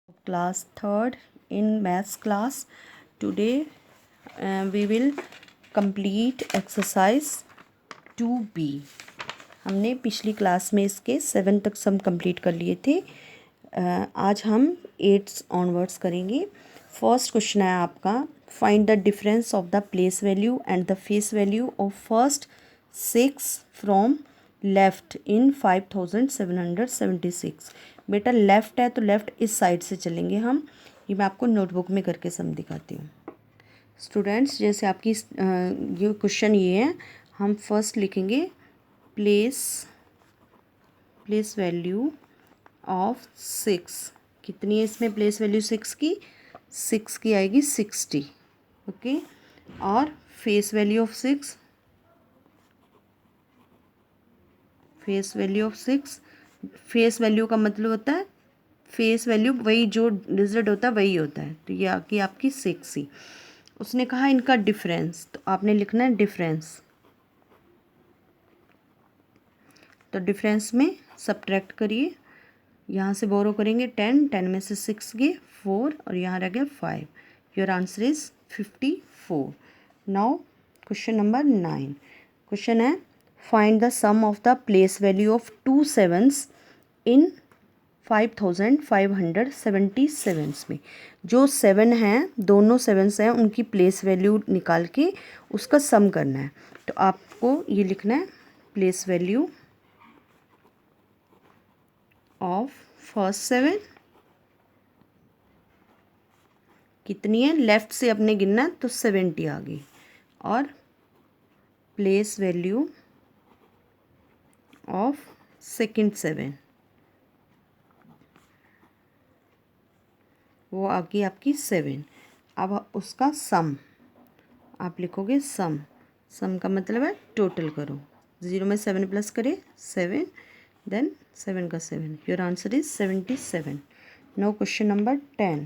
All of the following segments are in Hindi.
Class 3rd in maths class. Today we will complete exercise 2B. हमने पिछली क्लास में इसके 7 तक सम कंप्लीट कर लिए थे. आज हम 8 ऑनवर्ड्स करेंगे. फर्स्ट क्वेश्चन है आपका, find the difference of the place value and the face value of first 6 from left in 5776. बेटा लेफ़्ट है तो लेफ़्ट इस साइड से चलेंगे हम. ये मैं आपको नोटबुक में करके सम दिखाती हूँ. स्टूडेंट्स, जैसे आपकी ये क्वेश्चन ये है, हम फर्स्ट लिखेंगे प्लेस वैल्यू ऑफ 6. कितनी है इसमें प्लेस वैल्यू 6 की? 6 की आएगी 60. ओके. और face value of 6, face value of 6, face value का मतलब होता है फेस वैल्यू, वही जो रिजल्ट होता है वही होता है. तो ये आपकी 6 ही. उसने कहा इनका डिफरेंस, तो आपने लिखना है डिफरेंस. तो डिफरेंस में सब्ट्रैक्ट करिए. यहाँ से बोरो करेंगे 10 में से 6 गए 4 और यहाँ रह गया 5. Your answer is 54. Now question number 9. Question है, find the sum of the place value of 2 sevens in 5577 में. जो 7 हैं, दोनों 7s हैं, उनकी प्लेस वैल्यू निकाल के उसका सम करना है. तो आपको ये लिखना है प्लेस वैल्यू ऑफ फर्स्ट 7 कितनी है, लेफ़्ट से अपने गिनना है तो 70 आ गई. और प्लेस वैल्यू ऑफ सेकंड 7 वो आ गई आपकी 7. अब उसका सम आप लिखोगे. सम का मतलब है टोटल करो. 0 में 7 प्लस करे 7, देन 7 का 7. Your answer is 77. Now question number 10.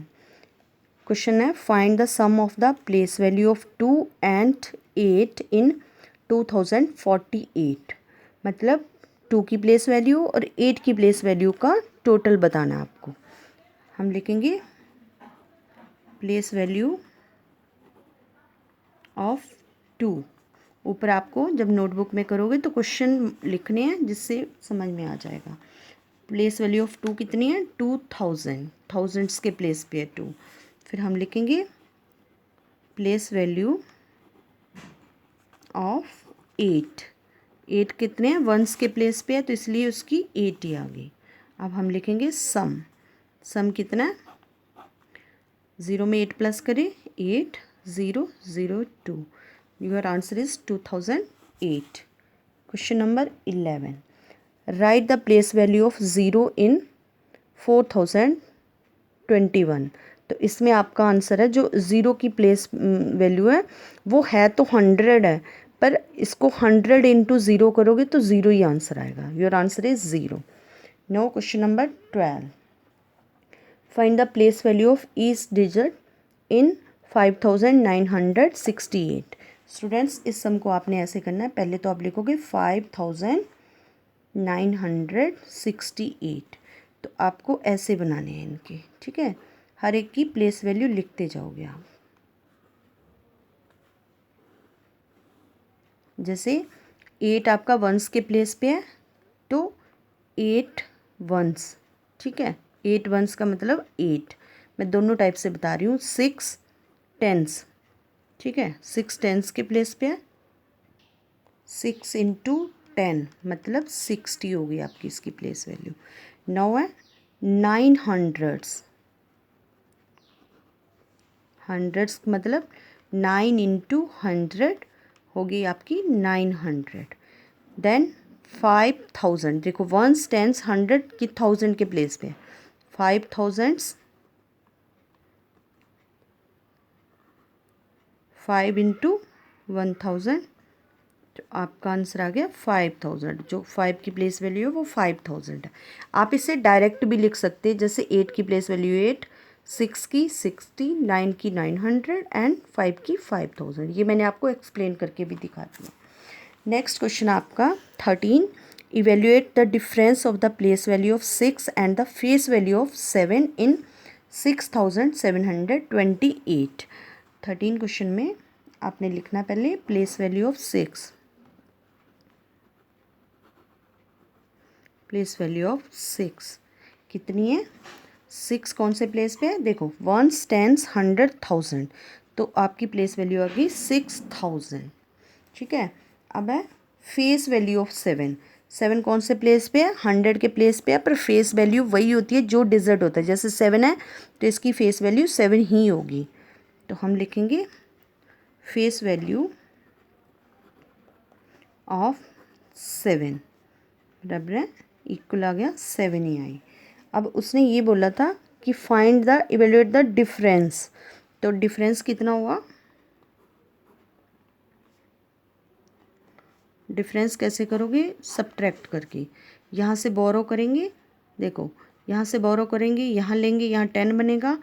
Question है, find the sum of the place value of 2 and 8 in 2048. मतलब 2 की प्लेस वैल्यू और 8 की प्लेस वैल्यू का टोटल बताना है आपको. हम लिखेंगे प्लेस वैल्यू ऑफ 2. ऊपर आपको जब नोटबुक में करोगे तो क्वेश्चन लिखने हैं जिससे समझ में आ जाएगा. प्लेस वैल्यू ऑफ 2 कितनी है? 2000. थाउजेंड्स के प्लेस पे है 2. फिर हम लिखेंगे प्लेस वैल्यू ऑफ 8. 8 कितने हैं? वंस के प्लेस पे है तो इसलिए उसकी 8 ही आ गई. अब हम लिखेंगे सम कितना है? 0 में 8 प्लस करें 8 0 0 2. Your answer is 2008. Question number 11. Right the place value of 0 इन 4021. तो इसमें आपका आंसर है जो 0 की प्लेस वैल्यू है वो है तो 100 है, पर इसको 100 इंटू 0 करोगे तो 0 ही आंसर आएगा. Your answer is 0. No question number 12. Find the place value of each digit in 5968. Students, इस सम को आपने ऐसे करना है. पहले तो आप लिखोगे 5968. तो आपको ऐसे बनाने हैं इनके, ठीक है. हर एक की प्लेस वैल्यू लिखते जाओगे आप. जैसे 8 आपका वंस के प्लेस पे है तो 8 वंस, ठीक है. 8 वंस का मतलब 8. मैं दोनों टाइप से बता रही हूँ. 6 टेंस, ठीक है. 6 टेंस के प्लेस पे है. 6 इंटू 10 मतलब 60 होगी आपकी इसकी प्लेस वैल्यू. 9 है 9 हंड्रेड्स. हंड्रेड्स मतलब 9 इंटू 100 होगी आपकी 900. देन 5000. देखो वंस टेंस 100 की 1000 के प्लेस पे 5000. 5 इंटू 1000. तो आपका आंसर आ गया 5000. जो 5 की प्लेस वैल्यू है वो 5000 है. आप इसे डायरेक्ट भी लिख सकते हैं, जैसे 8 की प्लेस वैल्यू 8, 6 की 60, 9 की 900 एंड 5 की 5000. ये मैंने आपको एक्सप्लेन करके भी दिखा दिया. नेक्स्ट क्वेश्चन आपका 13. Evaluate the difference of the place value of 6 and the face value of 7 in 6728। 13 question में आपने लिखना पहले place value of 6, place value of 6 कितनी है, 6 कौन से प्लेस पे है, देखो 1s 10s 100,000, तो आपकी प्लेस वैल्यू आ गई 6000। ठीक है, अब है फेस वैल्यू ऑफ 7, 7 कौन से प्लेस पे है, 100 के प्लेस पे है, पर फेस वैल्यू वही होती है जो डिजिट होता है, जैसे 7 है तो इसकी फेस वैल्यू 7 ही होगी, तो हम लिखेंगे फेस वैल्यू ऑफ 7 बराबर है इक्वल आ गया 7 ही आई। अब उसने ये बोला था कि find the evaluate the difference, तो डिफरेंस कितना हुआ, डिफरेंस कैसे करोगे, सब्ट्रैक्ट करके, यहाँ से बोरो करेंगे, देखो यहाँ से बोरो करेंगे, यहाँ लेंगे, यहाँ 10 बनेगा,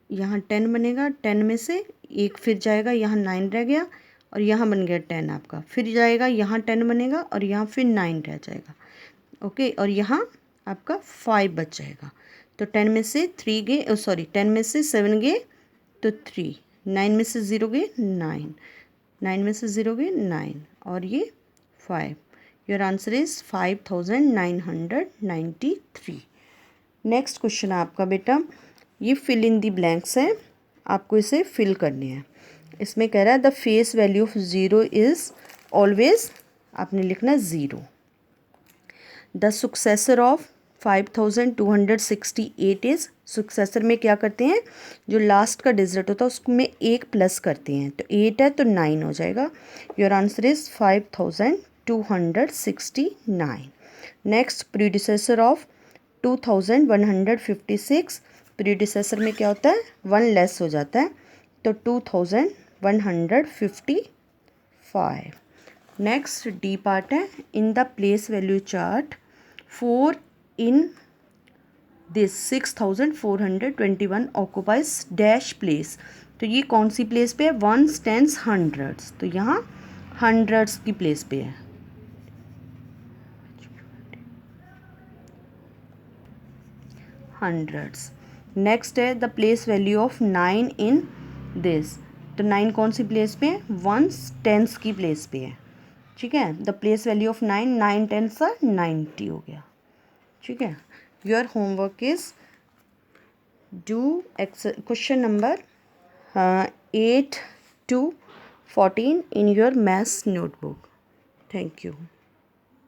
यहाँ 10 बनेगा, 10 में से एक फिर जाएगा, यहाँ 9 रह गया, और यहाँ बन गया 10 आपका, फिर जाएगा यहाँ 10 बनेगा, और यहाँ फिर 9 रह जाएगा। ओके, और यहाँ आपका 5 बच जाएगा, तो 10 में से 3 गए, सॉरी 10 में से 7 गए तो 3, 9 में से 0 गए 9, 9 में से 0 गए 9, और ये 5। Your answer is 5993। Next question है आपका बेटा, ये फिल इन दी ब्लैंक्स है, आपको इसे फिल करने हैं। इसमें कह रहा है the face value of 0 is always, आपने लिखना 0। द सुक्सेसर ऑफ 5268 इज़, सुक्सेसर में क्या करते हैं, जो लास्ट का डिजिट होता है उसमें एक प्लस करते हैं, तो 8 है तो 9 हो जाएगा। Your answer is 5269। Next predecessor of 2156, predecessor में क्या होता है, 1 लेस हो जाता है, तो 2155। नेक्स्ट डी पार्ट है, in the place value chart 4 in this 6421 occupies dash place, तो ये कौन सी प्लेस पे है, 1s 10s 100s, तो यहाँ 100s की प्लेस पे है। हंड्रेड्स। नेक्स्ट है the place value of 9 in this, तो 9 कौन सी प्लेस पे है, 1s 10s की प्लेस पे है। ठीक है, the place value of 9, 9 10s 90 हो गया। ठीक है, your homework is do question number 8 to 14 in your maths notebook. Thank you.